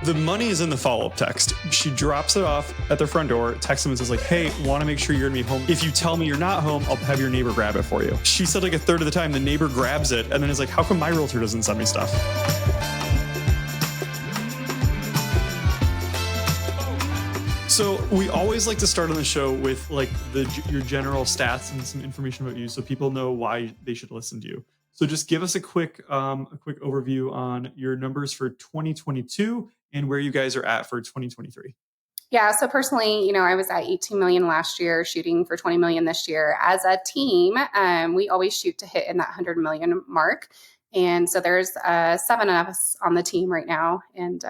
The money is in the follow-up text. She drops it off at their front door, texts them and says like, hey, want to make sure you're going to be home. If you tell me you're not home, I'll have your neighbor grab it for you. She said like a third of the time the neighbor grabs it and then is like, how come my realtor doesn't send me stuff? So we always like to start on the show with like your general stats and some information about you so people know why they should listen to you. So just give us a quick overview on your numbers for 2022 and where you guys are at for 2023. Yeah. So personally, I was at 18 million last year, shooting for 20 million this year. As a team, we always shoot to hit in that 100 million mark. And so there's 7 of us on the team right now. And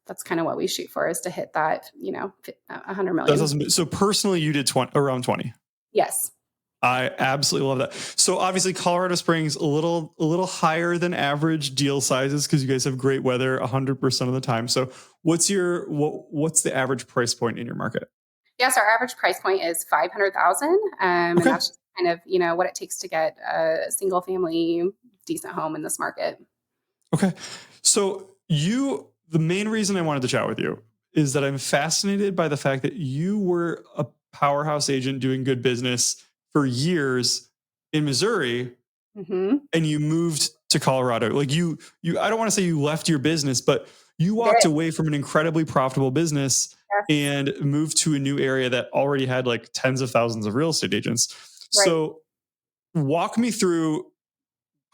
that's kind of what we shoot for, is to hit that, 100 million. That's awesome. So personally, you did around 20. Yes. I absolutely love that. So obviously Colorado Springs, a little higher than average deal sizes because you guys have great weather 100% of the time. So what's the average price point in your market? Yes, our average price point is 500,000. And that's just kind of, what it takes to get a single family decent home in this market. Okay. So the main reason I wanted to chat with you is that I'm fascinated by the fact that you were a powerhouse agent doing good business for years in Missouri, and you moved to Colorado. Like you, I don't want to say you left your business, but you walked away from an incredibly profitable business and moved to a new area that already had like tens of thousands of real estate agents. Right. So walk me through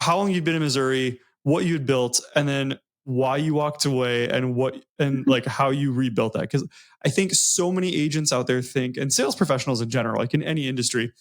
how long you've been in Missouri, what you'd built, and then why you walked away and like how you rebuilt that. Because I think so many agents out there think, and sales professionals in general, like in any industry,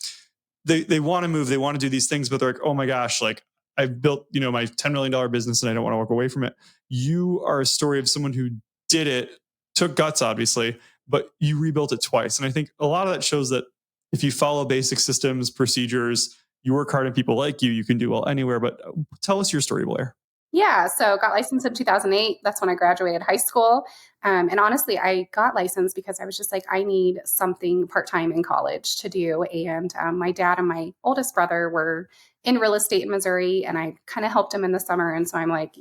they want to move, they want to do these things, but they're like, oh my gosh, like I've built, my $10 million business and I don't want to walk away from it. You are a story of someone who did it, took guts, obviously, but you rebuilt it twice. And I think a lot of that shows that if you follow basic systems, procedures, you work hard and people like you can do well anywhere. But tell us your story, Blair. Yeah. So got licensed in 2008. That's when I graduated high school. And honestly, I got licensed because I was just like, I need something part-time in college to do. And my dad and my oldest brother were in real estate in Missouri, and I kind of helped him in the summer. And so I'm like,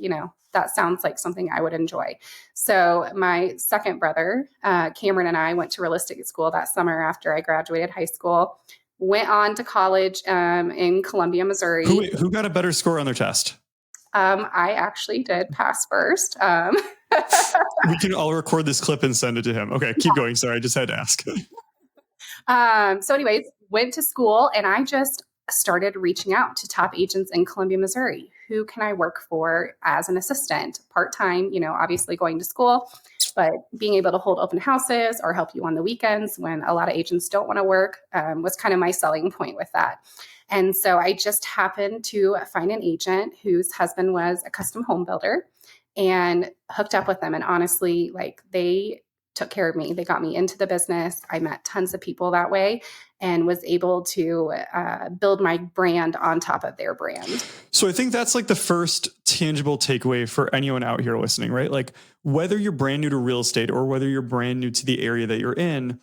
that sounds like something I would enjoy. So my second brother, Cameron, and I went to real estate school that summer after I graduated high school, went on to college in Columbia, Missouri. Who got a better score on their test? I actually did pass first. We can all record this clip and send it to him. Okay, keep going. Sorry, I just had to ask. So anyways, went to school and I just started reaching out to top agents in Columbia, Missouri. Who can I work for as an assistant? Part-time, obviously going to school, but being able to hold open houses or help you on the weekends when a lot of agents don't want to work was kind of my selling point with that. And so I just happened to find an agent whose husband was a custom home builder and hooked up with them. And honestly, like they took care of me. They got me into the business. I met tons of people that way and was able to build my brand on top of their brand. So I think that's like the first tangible takeaway for anyone out here listening, right? Like whether you're brand new to real estate or whether you're brand new to the area that you're in,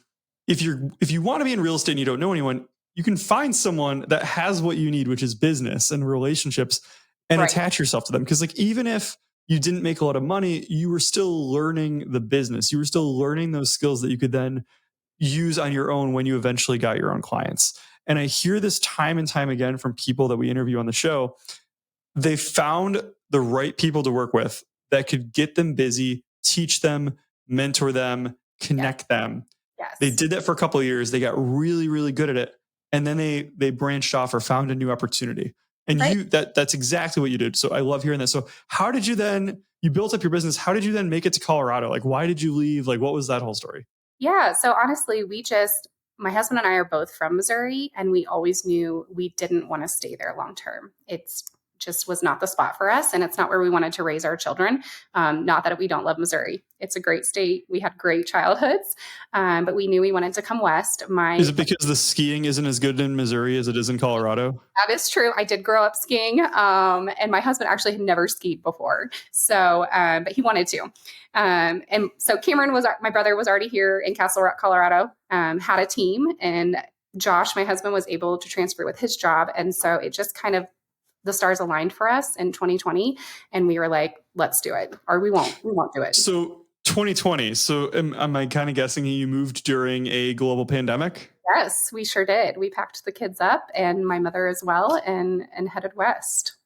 if you want to be in real estate and you don't know anyone, you can find someone that has what you need, which is business and relationships, and attach yourself to them. Because like even if you didn't make a lot of money, you were still learning the business. You were still learning those skills that you could then use on your own when you eventually got your own clients. And I hear this time and time again from people that we interview on the show. They found the right people to work with that could get them busy, teach them, mentor them, connect them. Yes. They did that for a couple of years. They got really, really good at it. And then they branched off or found a new opportunity. And that's exactly what you did. So I love hearing that. So how did you built up your business? How did you then make it to Colorado? Like, why did you leave? Like, what was that whole story? Yeah. So honestly, my husband and I are both from Missouri, and we always knew we didn't want to stay there long term. It's just was not the spot for us. And it's not where we wanted to raise our children. Not that we don't love Missouri. It's a great state. We had great childhoods, but we knew we wanted to come west. Is it because the skiing isn't as good in Missouri as it is in Colorado? That is true. I did grow up skiing, and my husband actually had never skied before. So, but he wanted to. And so Cameron my brother was already here in Castle Rock, Colorado, had a team, and Josh, my husband, was able to transfer with his job. And so it just kind of the stars aligned for us in 2020, and we were like, let's do it, or we won't do it. So 2020. So am I kind of guessing you moved during a global pandemic? Yes, we sure did. We packed the kids up and my mother as well, and headed west.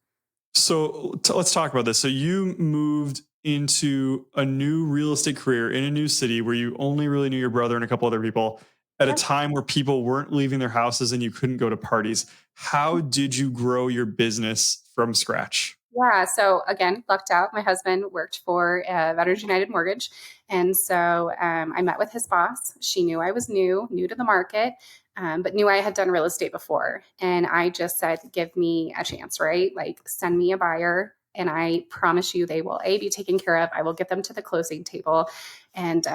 So let's talk about this. So you moved into a new real estate career in a new city where you only really knew your brother and a couple other people at a Yeah. time where people weren't leaving their houses and you couldn't go to parties. How did you grow your business from scratch? Yeah. So again, lucked out. My husband worked for Veterans United Mortgage. And so I met with his boss. She knew I was new to the market, but knew I had done real estate before. And I just said, give me a chance, right? Like, send me a buyer. And I promise you, they will be taken care of. I will get them to the closing table, and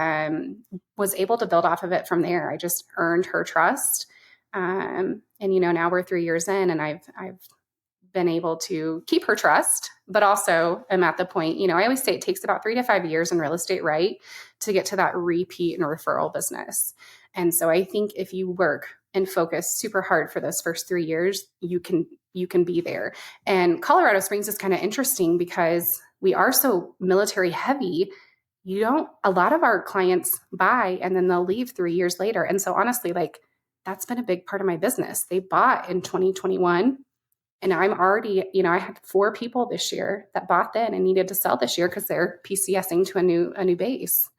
was able to build off of it from there. I just earned her trust. And now we're 3 years in, and I've been able to keep her trust, but also am at the point, I always say it takes about 3 to 5 years in real estate, right, to get to that repeat and referral business. And so I think if you work and focus super hard for those first 3 years, you can be there. And Colorado Springs is kind of interesting because we are so military heavy. A lot of our clients buy and then they'll leave 3 years later. And so honestly, like, that's been a big part of my business. They bought in 2021, and I'm already, I had 4 people this year that bought then and needed to sell this year because they're PCSing to a new base.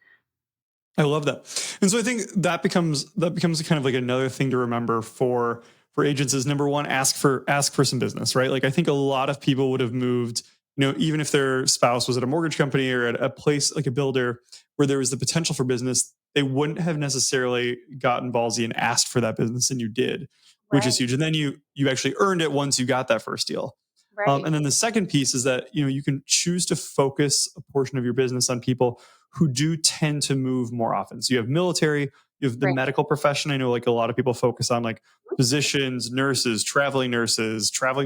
I love that. And so I think that becomes kind of like another thing to remember for agents is, number one, ask for some business, right? Like, I think a lot of people would have moved, even if their spouse was at a mortgage company or at a place like a builder where there was the potential for business, they wouldn't have necessarily gotten ballsy and asked for that business, and you did, which Right. is huge. And then you actually earned it once you got that first deal. Right. And then the second piece is that you can choose to focus a portion of your business on people who do tend to move more often. So you have military, you have the Right. medical profession. I know like a lot of people focus on like physicians, nurses, traveling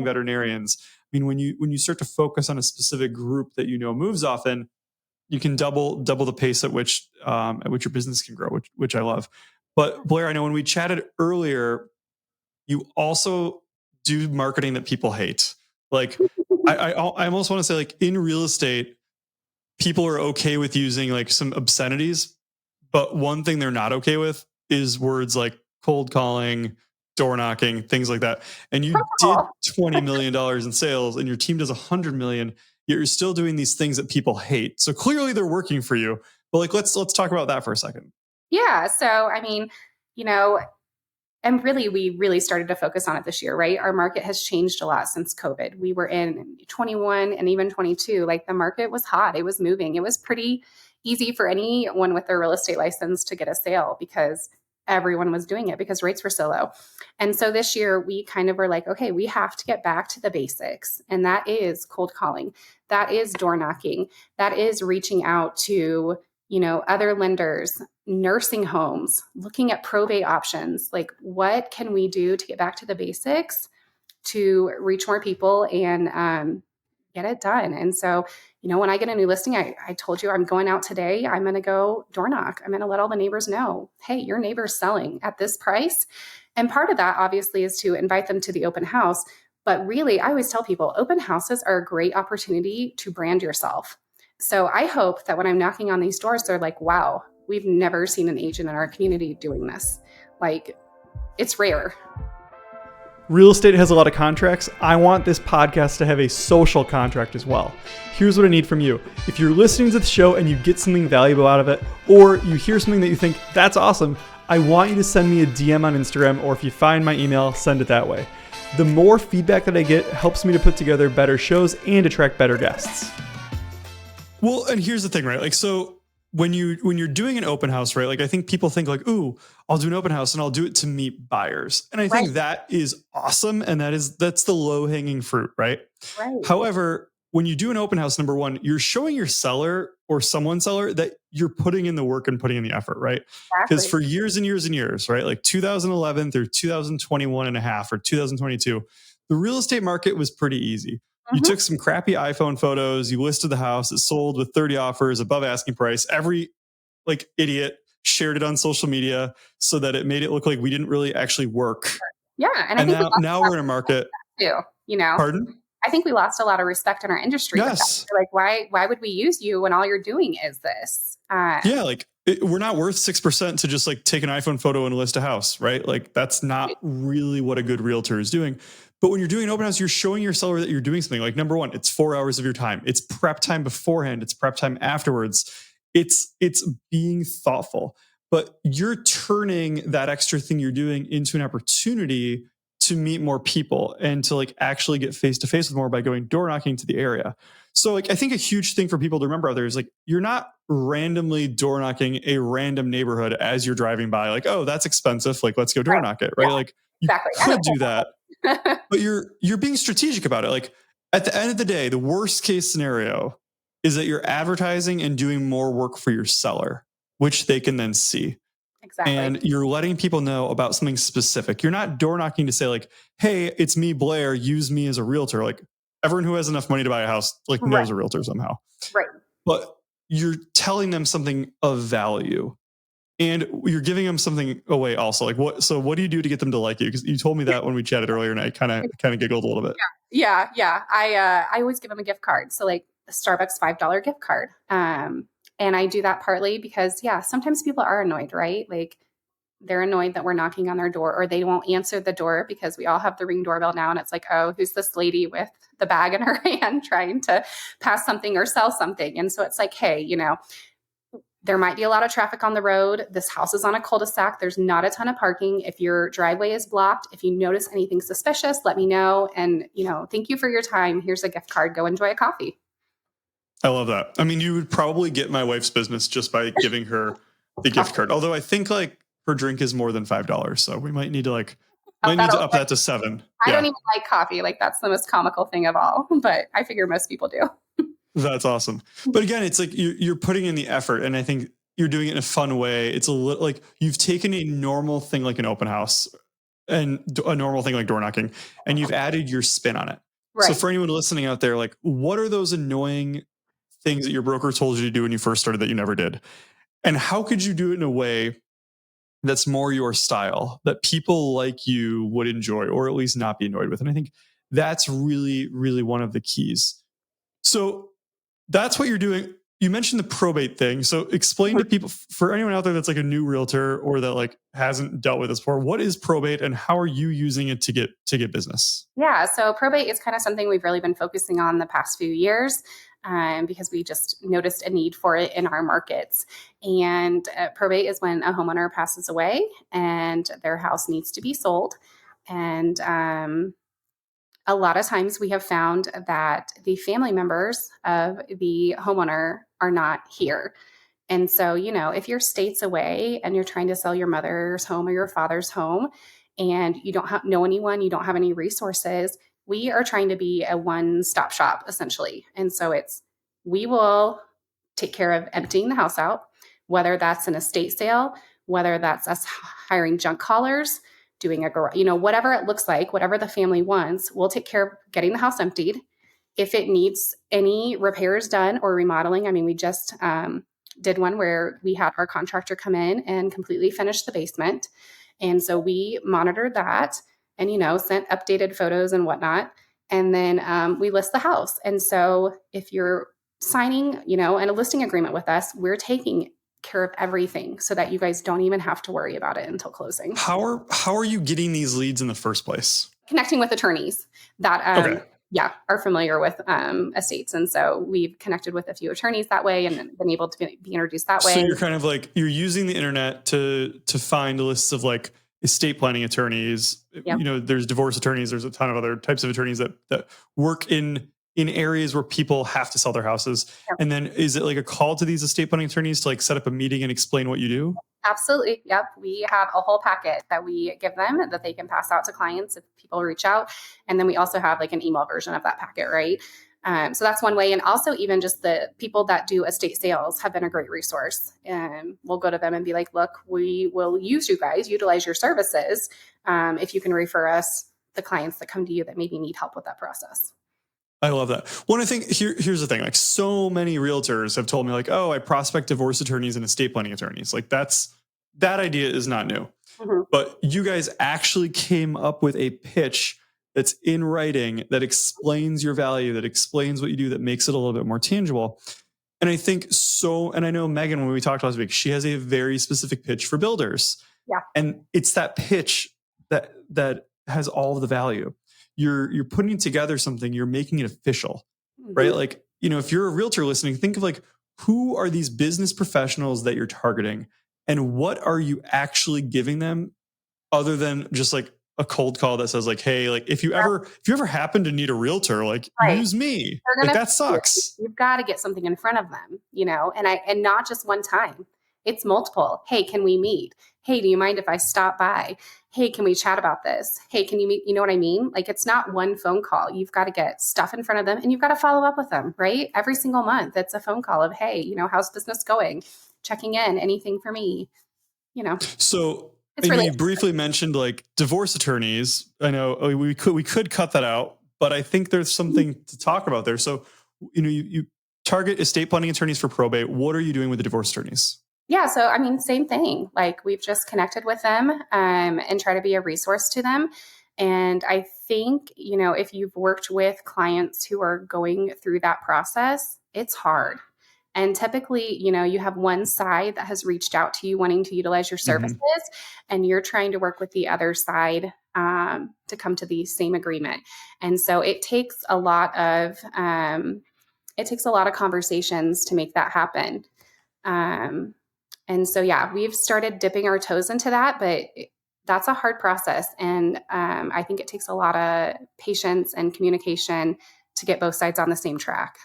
veterinarians. I mean, when you start to focus on a specific group that moves often, you can double the pace at which your business can grow, which I love. But Blair, I know when we chatted earlier, you also do marketing that people hate. Like, I almost want to say, like, in real estate, people are okay with using like some obscenities, but one thing they're not okay with is words like cold calling, door knocking, things like that. And you did Cool. $20 million in sales, and your team does 100 million. Yet you're still doing these things that people hate. So clearly they're working for you. But like, let's talk about that for a second. Yeah. So, I mean, you know, and really, we really started to focus on it this year, right? Our market has changed a lot since COVID. We were in 21 and even 22. Like, the market was hot. It was moving. It was pretty easy for anyone with their real estate license to get a sale because everyone was doing it because rates were so low. And so this year we kind of were like, okay, we have to get back to the basics. And that is cold calling. That is door knocking. That is reaching out to, other lenders, nursing homes, looking at probate options. Like, what can we do to get back to the basics to reach more people and get it done? And so, when I get a new listing, I told you I'm going out today. I'm going to go door knock. I'm going to let all the neighbors know, hey, your neighbor's selling at this price. And part of that obviously is to invite them to the open house. But really, I always tell people open houses are a great opportunity to brand yourself. So I hope that when I'm knocking on these doors, they're like, wow, we've never seen an agent in our community doing this. Like, it's rare. Real estate has a lot of contracts. I want this podcast to have a social contract as well. Here's what I need from you. If you're listening to the show and you get something valuable out of it, or you hear something that you think, that's awesome, I want you to send me a DM on Instagram, or if you find my email, send it that way. The more feedback that I get helps me to put together better shows and attract better guests. Well, and here's the thing, right? Like, so when you're doing an open house, right? Like, I think people think like, ooh, I'll do an open house and I'll do it to meet buyers. And I think that is awesome. And that's the low hanging fruit, right? Right. However, when you do an open house, number one, you're showing your seller or someone's seller that you're putting in the work and putting in the effort, right? Because Exactly. for years and years and years, right? Like 2011 through 2021 and a half or 2022, the real estate market was pretty easy. You took some crappy iPhone photos, you listed the house, it sold with 30 offers above asking price. Every like idiot shared it on social media so that it made it look like we didn't really actually work. Yeah. And I And think we now we're in a market. too, Pardon? I think we lost a lot of respect in our industry. Yes. Like, why would we use you when all you're doing is this? Yeah. Like we're not worth 6% to just like take an iPhone photo and list a house, right? Like that's not really what a good realtor is doing. But when you're doing an open house, you're showing your seller that you're doing something. Like number one, it's 4 hours of your time. It's prep time beforehand. It's prep time afterwards. It's being thoughtful. But you're turning that extra thing you're doing into an opportunity to meet more people and to like actually get face to face with more by going door knocking to the area. So like I think a huge thing for people to remember out there is like you're not randomly door knocking a random neighborhood as you're driving by, like, oh, that's expensive. Like, let's go door knock it, right? Yeah, like you could do that, but you're being strategic about it. Like at the end of the day, the worst case scenario is that you're advertising and doing more work for your seller, which they can then see. Exactly. And you're letting people know about something specific. You're not door knocking to say like, hey, it's me, Blair, use me as a realtor. Like everyone who has enough money to buy a house like knows a realtor somehow. Right. But you're telling them something of value. And you're giving them something away also. Like what do you do to get them to like you? Because you told me that when we chatted earlier and I kind of giggled a little bit. Yeah. I always give them a gift card. So like a Starbucks $5 gift card. And I do that partly because, sometimes people are annoyed, right? Like they're annoyed that we're knocking on their door or they won't answer the door because we all have the Ring doorbell now. And it's like, oh, who's this lady with the bag in her hand trying to pass something or sell something? And so it's like, hey, there might be a lot of traffic on the road. This house is on a cul-de-sac. There's not a ton of parking. If your driveway is blocked, if you notice anything suspicious, let me know. And, thank you for your time. Here's a gift card. Go enjoy a coffee. I love that. I mean, you would probably get my wife's business just by giving her the gift card. Although I think like her drink is more than $5. So we might need to up that to $7. I don't even like coffee. Like that's the most comical thing of all, but I figure most people do. That's awesome. But again, it's like you're putting in the effort and I think you're doing it in a fun way. It's a little like you've taken a normal thing like an open house and a normal thing like door knocking and you've added your spin on it. Right. So for anyone listening out there, like what are those annoying things that your broker told you to do when you first started that you never did? And how could you do it in a way that's more your style that people like you would enjoy or at least not be annoyed with? And I think that's really, really one of the keys. So that's what you're doing. You mentioned the probate thing. So explain to people, for anyone out there that's like a new realtor or that like hasn't dealt with this before, what is probate and how are you using it to get business? Yeah. So probate is kind of something we've really been focusing on the past few years. Because we just noticed a need for it in our markets. And probate is when a homeowner passes away and their house needs to be sold. And a lot of times we have found that the family members of the homeowner are not here. And so, if you're states away and you're trying to sell your mother's home or your father's home and you don't know anyone, you don't have any resources, we are trying to be a one-stop shop, essentially. And so we will take care of emptying the house out, whether that's an estate sale, whether that's us hiring junk haulers, doing a garage, whatever it looks like, whatever the family wants, we'll take care of getting the house emptied. If it needs any repairs done or remodeling, I mean, we just did one where we had our contractor come in and completely finish the basement. And so we monitored that and, sent updated photos and whatnot. And then we list the house. And so if you're signing, and a listing agreement with us, we're taking care of everything so that you guys don't even have to worry about it until closing. How are you getting these leads in the first place? Connecting with attorneys that are familiar with estates. And so we've connected with a few attorneys that way and been able to be introduced that way. So you're kind of like, you're using the internet to find lists of like estate planning attorneys. Yep. There's divorce attorneys. There's a ton of other types of attorneys that work in areas where people have to sell their houses. Yep. And then is it like a call to these estate planning attorneys to like set up a meeting and explain what you do? Absolutely. Yep. We have a whole packet that we give them that they can pass out to clients if people reach out. And then we also have like an email version of that packet, right? So that's one way. And also even just the people that do estate sales have been a great resource. And we'll go to them and be like, look, we will use you guys, utilize your services. If you can refer us the clients that come to you that maybe need help with that process. I love that. Well, I think here's the thing. Like so many realtors have told me like, oh, I prospect divorce attorneys and estate planning attorneys. Like that idea is not new. Mm-hmm. But you guys actually came up with a pitch that's in writing, that explains your value, that explains what you do, that makes it a little bit more tangible. And I think so, and I know Megan, when we talked last week, she has a very specific pitch for builders. Yeah. And it's that pitch that has all of the value. You're putting together something, you're making it official, right? Like, if you're a realtor listening, think of like, who are these business professionals that you're targeting, and what are you actually giving them other than just like a cold call that says like, hey, like if you ever happen to need a realtor, like use me. Like that sucks. You've got to get something in front of them, and not just one time. It's multiple. Hey, can we meet? Hey, do you mind if I stop by? Hey, can we chat about this? Hey, can you meet? You know what I mean? Like it's not one phone call. You've got to get stuff in front of them and you've got to follow up with them, right? Every single month, it's a phone call of, hey, how's business going? Checking in, anything for me, So really you briefly mentioned like divorce attorneys. I know we could cut that out, but I think there's something to talk about there. So, you target estate planning attorneys for probate. What are you doing with the divorce attorneys? Yeah. So, same thing. Like we've just connected with them and try to be a resource to them. And I think, if you've worked with clients who are going through that process, it's hard. And typically, you have one side that has reached out to you wanting to utilize your services, and you're trying to work with the other side to come to the same agreement. And so it takes a lot of conversations to make that happen. And so, yeah, we've started dipping our toes into that, but that's a hard process. And I think it takes a lot of patience and communication to get both sides on the same track.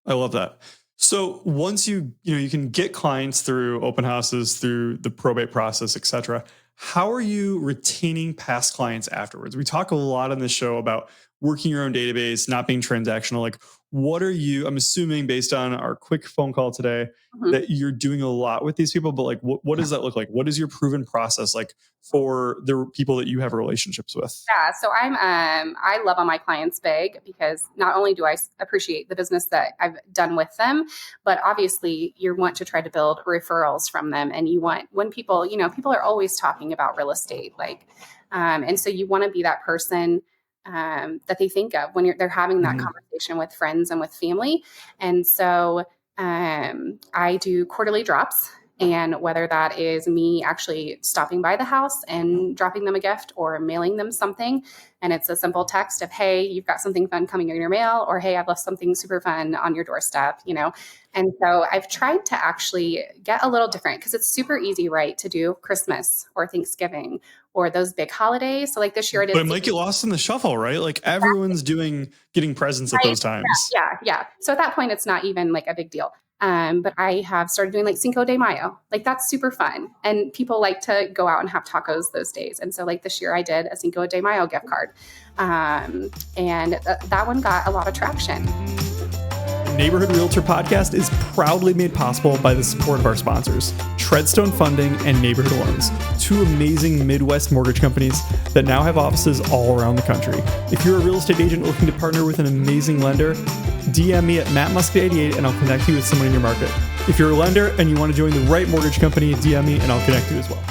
I love that. So once you can get clients through open houses, through the probate process, et cetera, how are you retaining past clients afterwards? We talk a lot on this show about working your own database, not being transactional. Like, I'm assuming based on our quick phone call today, that you're doing a lot with these people, but like, what does that look like? What is your proven process like for the people that you have relationships with? Yeah. So I love on my clients big because not only do I appreciate the business that I've done with them, but obviously you want to try to build referrals from them. And you want, when people are always talking about real estate, like, and so you want to be that person that they think of when they're having that conversation with friends and with family. And so I do quarterly drops, and whether that is me actually stopping by the house and dropping them a gift or mailing them something, and it's a simple text of, hey, you've got something fun coming in your mail, or hey, I've left something super fun on your doorstep, And so I've tried to actually get a little different because it's super easy, right, to do Christmas or Thanksgiving or those big holidays. So like this year, But it might get lost in the shuffle, right? Like everyone's getting presents at those times. Yeah. So at that point, it's not even like a big deal. But I have started doing like Cinco de Mayo. Like that's super fun. And people like to go out and have tacos those days. And so like this year I did a Cinco de Mayo gift card. And that one got a lot of traction. Neighborhood Realtor Podcast is proudly made possible by the support of our sponsors, Treadstone Funding and Neighborhood Loans, two amazing Midwest mortgage companies that now have offices all around the country. If you're a real estate agent looking to partner with an amazing lender, DM me at mattmusket88 and I'll connect you with someone in your market. If you're a lender and you want to join the right mortgage company, DM me and I'll connect you as well.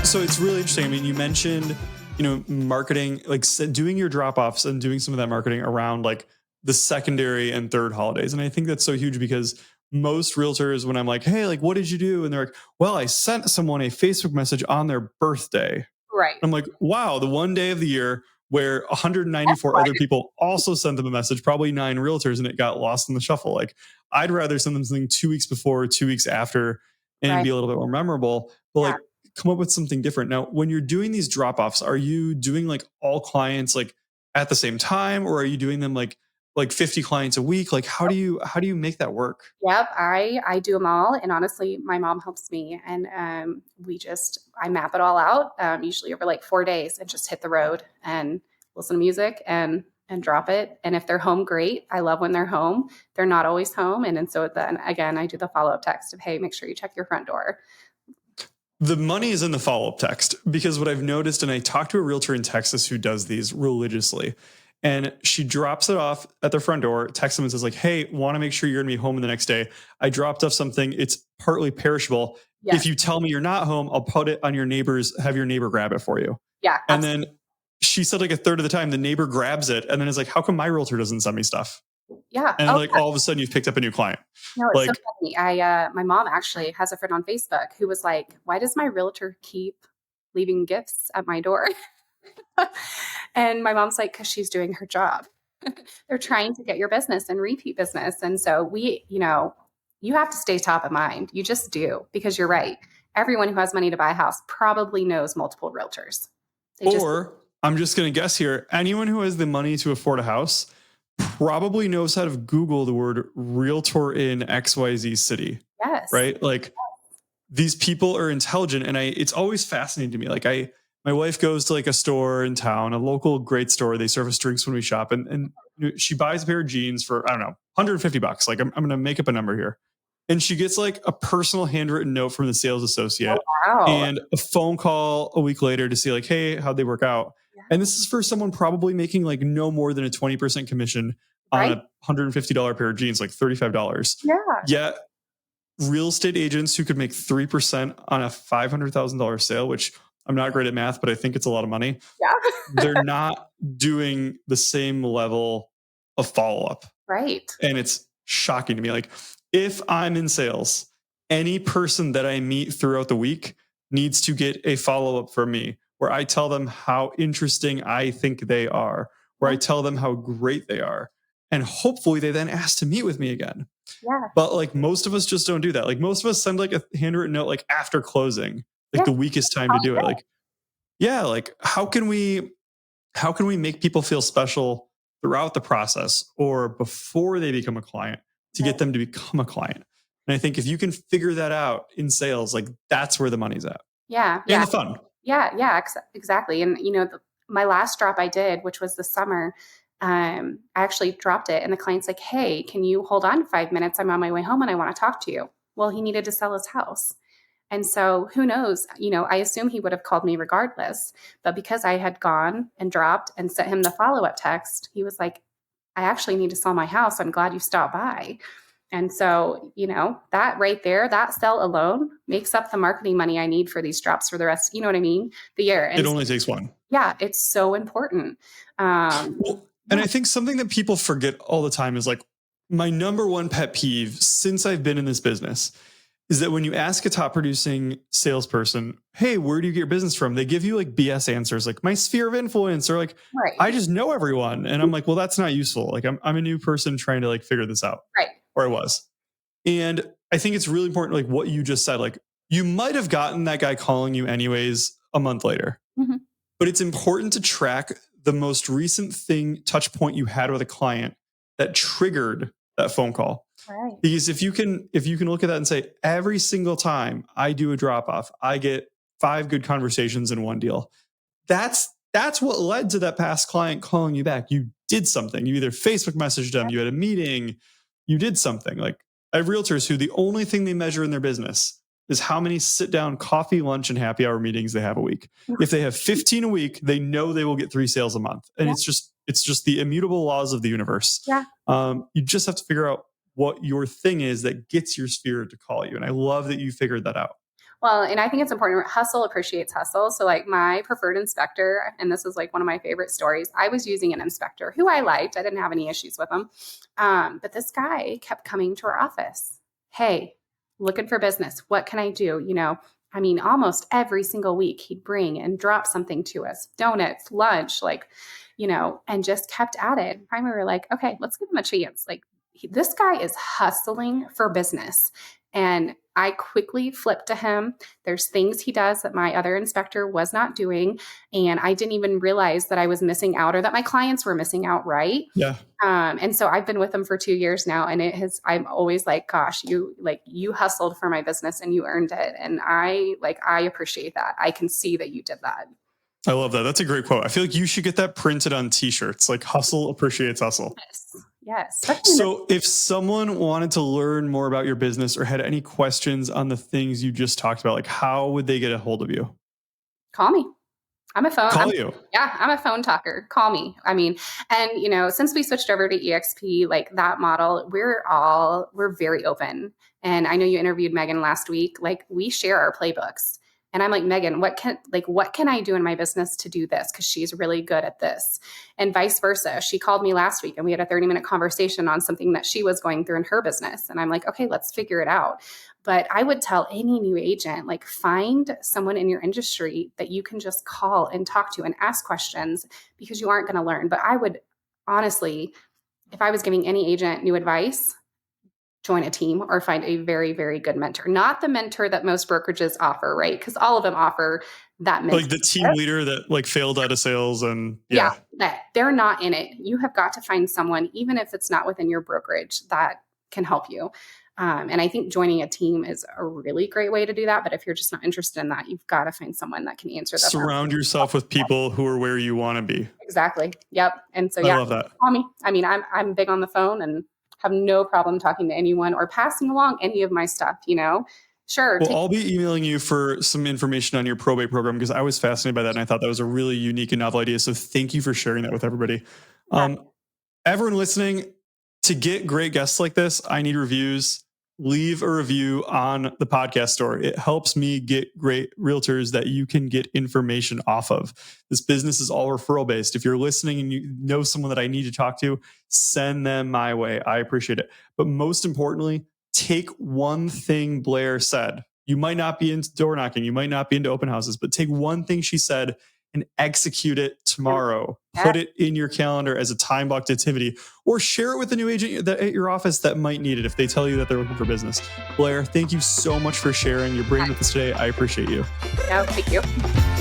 So it's really interesting. I mean, you mentioned, marketing, like doing your drop-offs and doing some of that marketing around like the secondary and third holidays. And I think that's so huge because most realtors, when I'm like, hey, like, what did you do? And they're like, well, I sent someone a Facebook message on their birthday. Right. I'm like, wow, the one day of the year where 194 other people also sent them a message, probably 9 realtors, and it got lost in the shuffle. Like, I'd rather send them something 2 weeks before, 2 weeks after, and be a little bit more memorable. But like, come up with something different. Now, when you're doing these drop-offs, are you doing like all clients like at the same time, or are you doing them like 50 clients a week? Like, how do you make that work? Yep. I do them all. And honestly, my mom helps me. And I map it all out, usually over like 4 days, and just hit the road and listen to music and drop it. And if they're home, great. I love when they're home. They're not always home. And so then again, I do the follow-up text of, hey, make sure you check your front door. The money is in the follow-up text, because what I've noticed, and I talked to a realtor in Texas who does these religiously, and she drops it off at their front door, texts them and says like, hey, want to make sure you're going to be home the next day. I dropped off something. It's partly perishable. Yes. If you tell me you're not home, I'll put it on have your neighbor grab it for you. Yeah. And then she said like a third of the time the neighbor grabs it and then is like, how come my realtor doesn't send me stuff? Yeah. And Oh, like all of a sudden you've picked up a new client. no, it's so Like, funny. My mom actually has a friend on Facebook who was like, why does my realtor keep leaving gifts at my door? And my mom's like, because she's doing her job. They're trying to get your business and repeat business. And so you have to stay top of mind. You just do, because you're right. Everyone who has money to buy a house probably knows multiple realtors. or I'm just going to guess here, anyone who has the money to afford a house probably knows how to Google the word realtor in XYZ city. Yes. Right? Like, these people are intelligent, and it's always fascinating to me. Like, my wife goes to like a store in town, a local great store. They serve us drinks when we shop, and she buys a pair of jeans for, I don't know, $150. Like, I'm going to make up a number here. And she gets like a personal handwritten note from the sales associate Wow. and a phone call a week later to see like, hey, how'd they work out? Yeah. And this is for someone probably making like no more than a 20% commission on a $150 pair of jeans, like $35. Yeah. Yet real estate agents who could make 3% on a $500,000 sale, which I'm not great at math, but I think it's a lot of money. Yeah. They're not doing the same level of follow-up. Right. And it's shocking to me. Like, if I'm in sales, any person that I meet throughout the week needs to get a follow-up from me where I tell them how interesting I think they are, where I tell them how great they are. And hopefully they then ask to meet with me again. Yeah. But like, most of us just don't do that. Like, most of us send like a handwritten note like after closing, like the weakest time to do it. Like, yeah, like how can we make people feel special throughout the process or before they become a client to get them to become a client? And I think if you can figure that out in sales, like that's where the money's at. Yeah. And the fun. Yeah, exactly. And my last drop I did, which was this summer, I actually dropped it and the client's like, hey, can you hold on 5 minutes? I'm on my way home and I want to talk to you. Well, he needed to sell his house. And so who knows, I assume he would have called me regardless, but because I had gone and dropped and sent him the follow-up text, he was like, I actually need to sell my house. I'm glad you stopped by. And so, that right there, that sell alone makes up the marketing money I need for these drops for the rest, you know what I mean? The year. And it only takes one. Yeah, it's so important. And I think something that people forget all the time is like, my number one pet peeve since I've been in this business is that when you ask a top producing salesperson, hey, where do you get your business from? They give you like BS answers, like my sphere of influence, or like, I just know everyone. And I'm like, well, that's not useful. Like I'm a new person trying to like figure this out. Right. Or I was. And I think it's really important, like what you just said, like you might have gotten that guy calling you anyways a month later, but it's important to track the most recent touch point you had with a client that triggered that phone call. Right. Because if you can look at that and say, every single time I do a drop off, I get 5 good conversations in one deal. That's what led to that past client calling you back. You did something. You either Facebook messaged them, you had a meeting, you did something. Like I have realtors who the only thing they measure in their business is how many sit down coffee, lunch, and happy hour meetings they have a week. If they have 15 a week, they know they will get 3 sales a month. And it's just the immutable laws of the universe. Yeah. You just have to figure out what your thing is that gets your sphere to call you. And I love that you figured that out. Well, and I think it's important. Hustle appreciates hustle. So like my preferred inspector, and this is like one of my favorite stories, I was using an inspector who I liked. I didn't have any issues with him. But this guy kept coming to our office. Hey, looking for business. What can I do? Almost every single week he'd bring and drop something to us, donuts, lunch, and just kept at it. And finally we were like, okay, let's give him a chance. Like this guy is hustling for business. And I quickly flipped to him. There's things he does that my other inspector was not doing. And I didn't even realize that I was missing out or that my clients were missing out. Right. Yeah. And so I've been with him for 2 years now. And I'm always like, gosh, you hustled for my business and you earned it. And I appreciate that. I can see that you did that. I love that. That's a great quote. I feel like you should get that printed on t-shirts, like hustle appreciates hustle. Yes. So if someone wanted to learn more about your business or had any questions on the things you just talked about, like how would they get a hold of you? Call me. I'm a phone. Yeah, I'm a phone talker. Call me. Since we switched over to EXP, like that model, we're very open. And I know you interviewed Megan last week. Like we share our playbooks. And I'm like, Megan, what can I do in my business to do this? Because she's really good at this. And vice versa. She called me last week and we had a 30-minute conversation on something that she was going through in her business. And I'm like, okay, let's figure it out. But I would tell any new agent, like, find someone in your industry that you can just call and talk to and ask questions, because you aren't going to learn. But I would honestly, if I was giving any agent new advice, join a team or find a very, very good mentor. Not the mentor that most brokerages offer, right? Because all of them offer that mentor. Like the team leader that like failed out of sales and that they're not in it. You have got to find someone, even if it's not within your brokerage, that can help you. And I think joining a team is a really great way to do that. But if you're just not interested in that, you've got to find someone that can answer that. Surround yourself with people who are where you want to be. Exactly. Yep. And so, I love that. Call me. I mean, I'm big on the phone and have no problem talking to anyone or passing along any of my stuff, Sure. Well, I'll be emailing you for some information on your probate program, because I was fascinated by that. And I thought that was a really unique and novel idea. So thank you for sharing that with everybody. Everyone listening, to get great guests like this, I need reviews. Leave a review on the podcast store. It helps me get great realtors that you can get information off of. This business is all referral based. If you're listening and you know someone that I need to talk to, send them my way. I appreciate it. But most importantly, take one thing Blair said. You might not be into door knocking. You might not be into open houses, but take one thing she said and execute it tomorrow. Put it in your calendar as a time blocked activity, or share it with a new agent at your office that might need it if they tell you that they're looking for business. Blair, thank you so much for sharing your brain with us today. I appreciate you. No, thank you.